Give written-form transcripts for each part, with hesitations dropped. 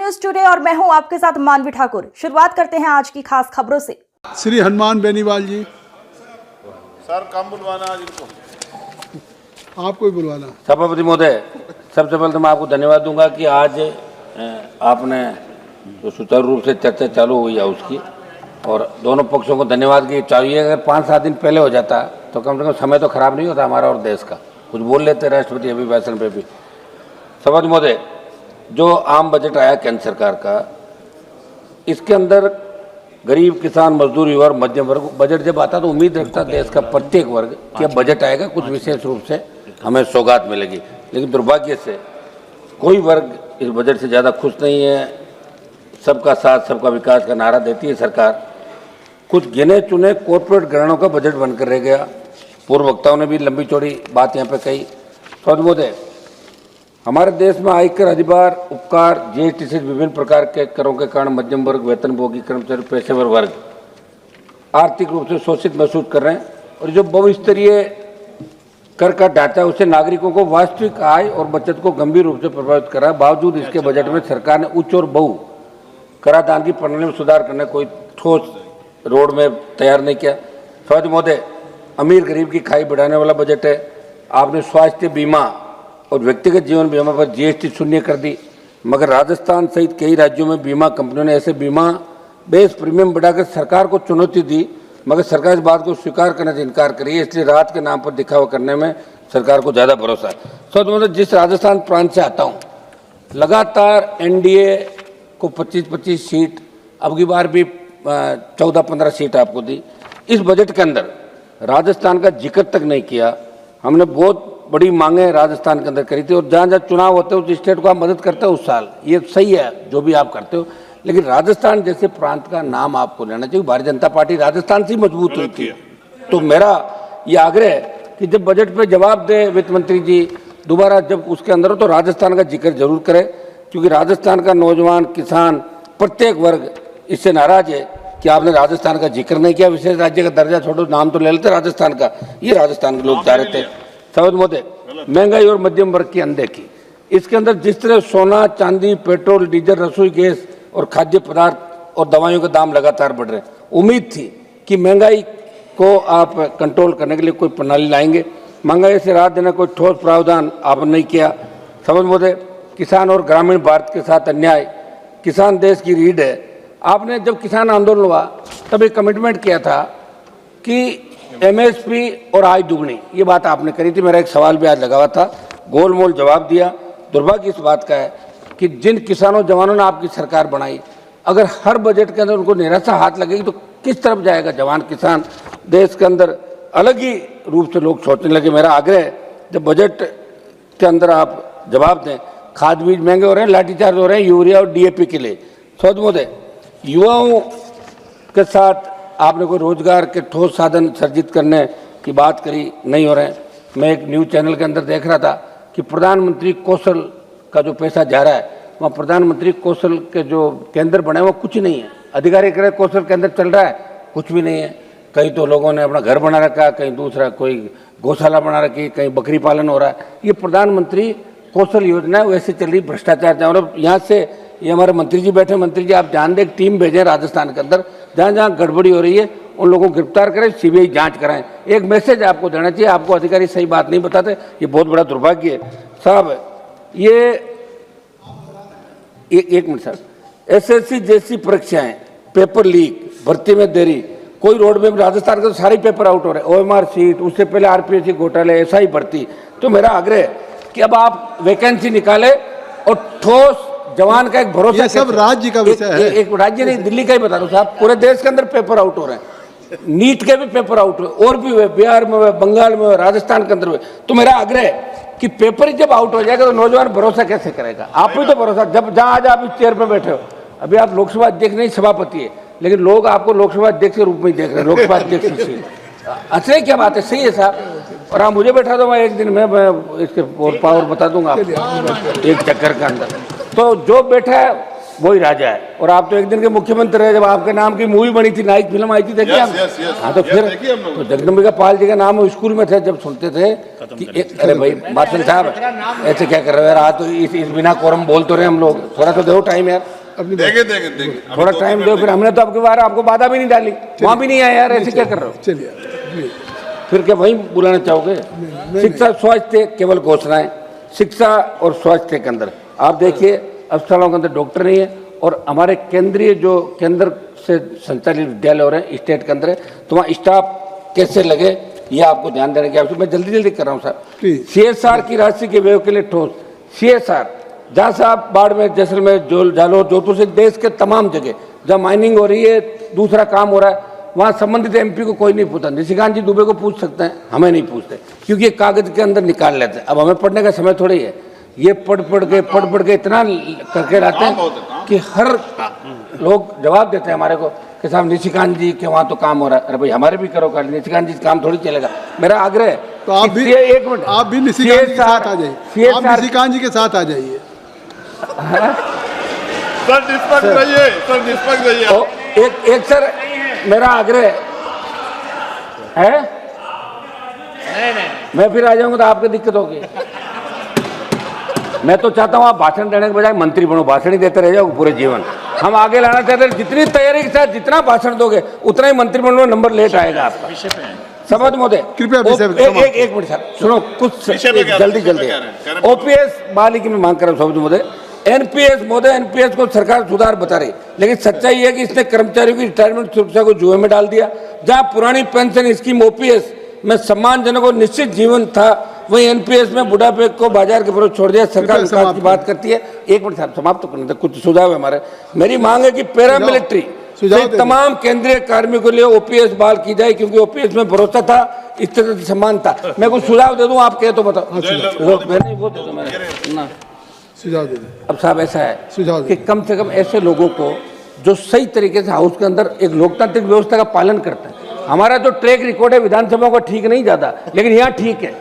News today और मैं हूं आपके साथ मानवी ठाकुर। शुरुआत करते हैं आज की खास खबरों से। श्री हनुमान बेनीवाल जी, सर कम बुलवाना आज इनको, आपको ही बुलवाना। सभापति महोदय, सबसे पहले तो मैं आपको धन्यवाद दूंगा कि आज आपने जो सुचारू रूप से चर्चा चालू हुई है उसकी, और दोनों पक्षों को धन्यवाद कि चाहिए। अगर 5-7 दिन पहले हो जाता तो कम से कम समय तो खराब नहीं होता हमारा और देश का, कुछ बोल लेते राष्ट्रपति अभिभाषण पे भी। सभापति महोदय, जो आम बजट आया केंद्र सरकार का, इसके अंदर गरीब, किसान, मजदूर, युवा और मध्यम वर्ग बजट जब आता तो उम्मीद रखता देश का प्रत्येक वर्ग कि अब बजट आएगा, कुछ विशेष रूप से हमें सौगात मिलेगी। लेकिन दुर्भाग्य से कोई वर्ग इस बजट से ज़्यादा खुश नहीं है। सबका साथ सबका विकास का नारा देती है सरकार, कुछ गिने चुने कॉर्पोरेट घरानों का बजट बनकर रह गया। पूर्व वक्ताओं ने भी लंबी चौड़ी बात यहाँ पे कही। सभापति महोदय, हमारे देश में आयकर, अधिभार, उपकार, जीएसटी से विभिन्न प्रकार के करों के कारण मध्यम वर्ग, वेतनभोगी, कर्मचारी, पेशेवर वर्ग आर्थिक रूप से शोषित महसूस कर रहे हैं। और जो बहुस्तरीय कर का ढांचा उससे नागरिकों को वास्तविक आय और बचत को गंभीर रूप से प्रभावित कर रहा है। बावजूद इसके बजट में सरकार ने उच्च और बहु कराधान की प्रणाली में सुधार करने कोई ठोस रोड में तैयार नहीं किया। सभापति महोदय, अमीर गरीब की खाई बढ़ाने वाला बजट है। आपने स्वास्थ्य बीमा और व्यक्तिगत जीवन बीमा पर जीएसटी शून्य कर दी, मगर राजस्थान सहित कई राज्यों में बीमा कंपनियों ने ऐसे बीमा बेस प्रीमियम बढ़ाकर सरकार को चुनौती दी, मगर सरकार इस बात को स्वीकार करने से इनकार करी है। इसलिए राहत के नाम पर दिखावा करने में सरकार को ज़्यादा भरोसा है। सो मतलब जिस राजस्थान प्रांत से आता हूँ, लगातार एनडीए को 25-25 सीट, अब की बार भी 14-15 सीट आपको दी। इस बजट के अंदर राजस्थान का जिक्र तक नहीं किया। हमने बहुत बड़ी मांगे राजस्थान के अंदर करी थी, और जहाँ जहाँ चुनाव होते हैं उस स्टेट को आप मदद करते हो उस साल, ये सही है जो भी आप करते हो, लेकिन राजस्थान जैसे प्रांत का नाम आपको लेना चाहिए। भारतीय जनता पार्टी राजस्थान से मजबूत हुई थी। तो मेरा ये आग्रह है कि जब बजट पे जवाब दे वित्त मंत्री जी दोबारा, जब उसके अंदर हो तो राजस्थान का जिक्र जरूर करें, क्योंकि राजस्थान का नौजवान, किसान, प्रत्येक वर्ग इससे नाराज है कि आपने राजस्थान का जिक्र नहीं किया। विशेष राज्य का दर्जा छोड़ो, नाम तो ले लेते राजस्थान का, ये राजस्थान के लोग चाह रहे थे। सभापति महोदय, महंगाई और मध्यम वर्ग की अनदेखी, इसके अंदर जिस तरह सोना, चांदी, पेट्रोल, डीजल, रसोई गैस और खाद्य पदार्थ और दवाइयों के दाम लगातार बढ़ रहे हैं। उम्मीद थी कि महंगाई को आप कंट्रोल करने के लिए कोई प्रणाली लाएंगे। महंगाई से राहत देने कोई ठोस प्रावधान आपने नहीं किया। सभापति महोदय, किसान और ग्रामीण भारत के साथ अन्याय, किसान देश की रीढ़ है। आपने जब किसान आंदोलन हुआ तब एक कमिटमेंट किया था कि एमएसपी और आय दुगनी, ये बात आपने करी थी। मेरा एक सवाल भी आज लगा हुआ था, गोलमोल जवाब दिया। दुर्भाग्य इस बात का है कि जिन किसानों जवानों ने आपकी सरकार बनाई, अगर हर बजट के अंदर उनको निराशा हाथ लगेगी तो किस तरफ जाएगा जवान किसान? देश के अंदर अलग ही रूप से लोग सोचने लगे। मेरा आग्रह है, जब बजट के अंदर आप जवाब दें। खाद बीज महंगे हो रहे हैं, लाठीचार्ज हो रहे हैं यूरिया और डीएपी के लिए। सभापति महोदय, युवाओं के साथ आपने कोई रोजगार के ठोस साधन सर्जित करने की बात करी, नहीं हो रहे हैं। मैं एक न्यूज़ चैनल के अंदर देख रहा था कि प्रधानमंत्री कौशल का जो पैसा जा रहा है, वहाँ प्रधानमंत्री कौशल के जो केंद्र बने वो कुछ नहीं है। अधिकारी कह रहे कौशल केंद्र चल रहा है, कुछ भी नहीं है। कहीं तो लोगों ने अपना घर बना रखा, कहीं दूसरा कोई गौशाला बना रखी, कहीं बकरी पालन हो रहा है। ये प्रधानमंत्री कौशल योजना है, वैसे चल रही भ्रष्टाचार। और यहाँ से ये हमारे मंत्री जी बैठे, मंत्री जी आप ध्यान दें, टीम भेजें राजस्थान के अंदर, जहाँ जहाँ गड़बड़ी हो रही है उन लोगों को गिरफ्तार करें, सीबीआई जांच कराएं। एक मैसेज आपको देना चाहिए, आपको अधिकारी सही बात नहीं बताते, ये बहुत बड़ा दुर्भाग्य है साहब। ये एक मिनट सर, एसएससी जैसी परीक्षाएं, पेपर लीक, भर्ती में देरी, कोई रोड में राजस्थान के तो सारे पेपर आउट हो रहे हैं। ओएमआर सीट, उससे पहले आरपीएससी घोटाले, ऐसा ही भर्ती। तो मेरा आग्रह है कि अब आप वैकेंसी निकाले और ठोस जवान का एक भरोसा। ये सब राज्य का विषय है। एक राज्य नहीं, दिल्ली का ही बता दो साहब, पूरे देश के अंदर पेपर आउट हो रहे हैं। नीट के भी पेपर आउट हुए, और भी हुए, बिहार में हुए, बंगाल में हुए, राजस्थान के अंदर हुए। तो मेरा आग्रह है कि पेपर जब आउट हो जाएगा तो नौजवान भरोसा कैसे करेगा? आप भी तो भरोसा, जब जहाँ आज आप इस चेयर पर बैठे हो, अभी आप लोकसभा अध्यक्ष नहीं सभापति है, लेकिन लोग आपको लोकसभा अध्यक्ष के रूप में ही देख रहे हैं, लोकसभा अध्यक्ष से। अच्छा क्या बात है, सही है साहब। और आप मुझे बैठा दो, मैं एक दिन में मैं इसके पावर बता दूंगा आपको एक चक्कर के अंदर। तो जो बैठा है वही राजा है। और आप तो एक दिन के मुख्यमंत्री रहे, जब आपके नाम की मूवी बनी थी, नाइक फिल्म आई थी, देखिए आप। हाँ तो फिर तो जगदम्बिका पाल जी का नाम स्कूल में थे, जब सुनते थे कि अरे भाई मार्शल साहब ऐसे क्या कर रहे हो यार, आज तो इस बिना कोरम बोल तो रहे हम लोग, थोड़ा तो दो टाइम यार। अपनी देंगे देंगे देंगे अभी थोड़ा 2 टाइम मिनट दो, फिर हमने तो आपकी बार आपको बाधा भी नहीं डाली, वहाँ भी नहीं आया यार, ऐसे क्या कर रहे हो? चलिए जी। फिर क्या वहीं बुलाना चाहोगे? शिक्षा स्वास्थ्य केवल घोषणाएं, शिक्षा और स्वास्थ्य के अंदर आप देखिए अस्पतालों के अंदर डॉक्टर नहीं है, और हमारे केंद्रीय जो केंद्र से संचालित विद्यालय हो रहे हैं स्टेट के अंदर है, तो वहाँ स्टाफ कैसे लगे ये आपको ध्यान देने की आवश्यकता। मैं जल्दी जल्दी कर रहा हूँ सर। CSR की राशि के व्यय के लिए ठोस CSR, जहाँ से आप बाड़मेर, जैसलमेर, जालौर, जोधपुर से देश के तमाम जगह जहाँ माइनिंग हो रही है, दूसरा काम हो रहा है, वहाँ संबंधित MP को कोई नहीं पूछता। निशिकांत जी दुबे को पूछ सकते हैं, हमें नहीं पूछते, क्योंकि ये कागज के अंदर निकाल लेते हैं। अब हमें पढ़ने का समय थोड़ी है, ये पढ़ पढ़ के इतना करके लाते हैं कि हर लोग जवाब देते हैं हमारे को कि साहब निशिकांत जी के वहाँ तो काम हो रहा है। अरे भाई हमारे भी करो, निशिकांत जी काम थोड़ी चलेगा। मेरा आग्रह है तो आप भी, एक मिनट, आप भी निशिकांत जी के साथ आ जाइए, आप निशिकांत जी के साथ आ जाइए। सर निष्पक्ष रहिए, सर निष्पक्ष रहिए। एक सर मेरा आग्रह है, मैं फिर आ जाऊंगा तो आपको दिक्कत होगी। मैं तो चाहता हूं आप भाषण देने के बजाय मंत्री बनो, भाषण ही देते रह जाओ पूरे जीवन। हम आगे लाना चाहते हैं, जितनी तैयारी के साथ जितना भाषण दोगे उतना ही मंत्री बनने में नंबर लेट आएगा आपका। समझ महोदय, कृपया एक मिनट सर सुनो, कुछ जल्दी OPS बहाली की मैं मांग कर रहा हूँ महोदय। NPS महोदय, NPS को सरकार सुधार बता रही, लेकिन सच्चाई है कि इसने कर्मचारियों की रिटायरमेंट सुरक्षा को जुए में डाल दिया। जहां पुरानी पेंशन स्कीम OPS में सम्मानजनक और निश्चित जीवन था, वहीं NPS में बुढ़ापे को बाजार के विरोध छोड़ दिया। सरकार विकास की बात करती है। एक मिनट साहब समाप्त तो करने दे, कुछ सुझाव है हमारे। मेरी मांग है कि पैरामिलिट्री तमाम केंद्रीय कार्मिकों के लिए OPS बहाल की जाए, क्योंकि OPS में भरोसा था, इस तरह से सम्मान था। मैं कुछ सुझाव दे दूं, आप कहे तो बताओ। सुझाव दे दें। अब साहब ऐसा है सुझाव कि कम से कम ऐसे लोगों को जो सही तरीके से हाउस के अंदर एक लोकतांत्रिक व्यवस्था का पालन करते हैं। हमारा जो ट्रैक रिकॉर्ड है विधानसभा का ठीक नहीं ज्यादा, लेकिन यहाँ ठीक है,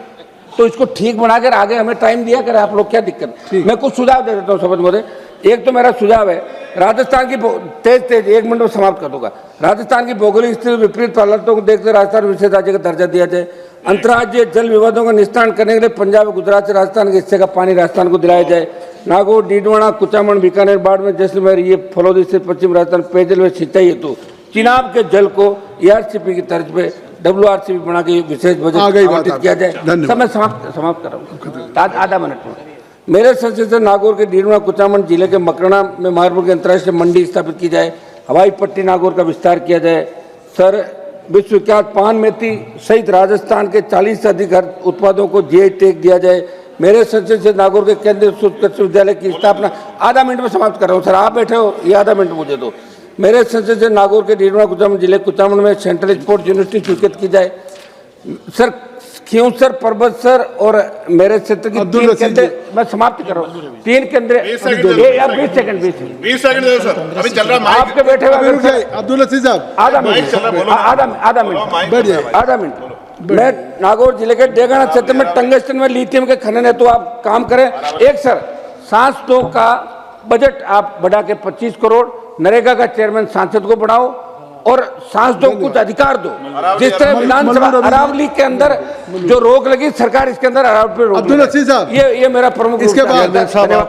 तो इसको ठीक बनाकर आगे हमें टाइम दिया करें आप लोग, क्या दिक्कत। मैं कुछ सुझाव दे देता हूँ समझ महोदय। एक तो मेरा सुझाव है, राजस्थान की तेज 1 मिनट में समाप्त कर दूंगा। राजस्थान की भौगोलिक स्थिति विपरीत हालातों को देखते राजस्थान विशेष राज्य का दर्जा दिया जाए। अंतर्राज्यीय जल विवादों का निस्तारण करने के लिए पंजाब, गुजरात से राजस्थान के हिस्से का पानी राजस्थान को दिलाया जाए। नागौर, डीडवाना, कुचामन, बीकानेर, बाड़मेर, जैसलमेर, ये फलौदी से पश्चिम राजस्थान पेयजल व सिंचाई हेतु चिनाब के जल को ERCP की तर्ज पे WRCP बना के विशेष बजट आवंटित किया जाए। सब मैं समाप्त कर रहा हूँ, आधा मिनट में। मेरे संसद से नागौर के डीडवाना, कुचामन जिले के मकराना में मारपुर की अंतर्राष्ट्रीय मंडी स्थापित की जाए। हवाई पट्टी नागौर का विस्तार किया जाए। सर विश्वविख्यात पान मेथी सहित राजस्थान के 40 से अधिक उत्पादों को GI टैग दिया जाए। मेरे संसद से नागौर के केंद्रीय कृषि विद्यालय की स्थापना, आधा मिनट में समाप्त कर रहा हूँ सर, आप बैठे हो, ये आधा मिनट मुझे दो। मेरे संसद से नागौर के डीडवाना, कुचामन जिले कुचामन में सेंट्रल स्पोर्ट्स यूनिवर्सिटी स्वीकृत की जाए। सर खियूसर, पर्वत सर और मेरे क्षेत्र की 3 केंद्र, मैं समाप्त कर रहा हूँ, 3 केंद्र। 20 सेकंड दे सर, अभी चल रहा है आपके बैठे हुए अब्दुल अजीज साहब, आधा मिनट। मैं नागौर जिले के डेगाना क्षेत्र में टंगस्टन में लिथियम के खनन है, तो आप काम करें। एक सर सांस 2 का बजट आप बढ़ा के 25 करोड़, नरेगा का चेयरमैन सांसद को बढ़ाओ और सांस 2 कुछ अधिकार दो। जिस तरह विधानसभा अरावली के अंदर जो रोक लगी सरकार, इसके अंदर अरावली पे रोक। अब्दुल अजीज साहब, ये मेरा प्रमुख इसके बाद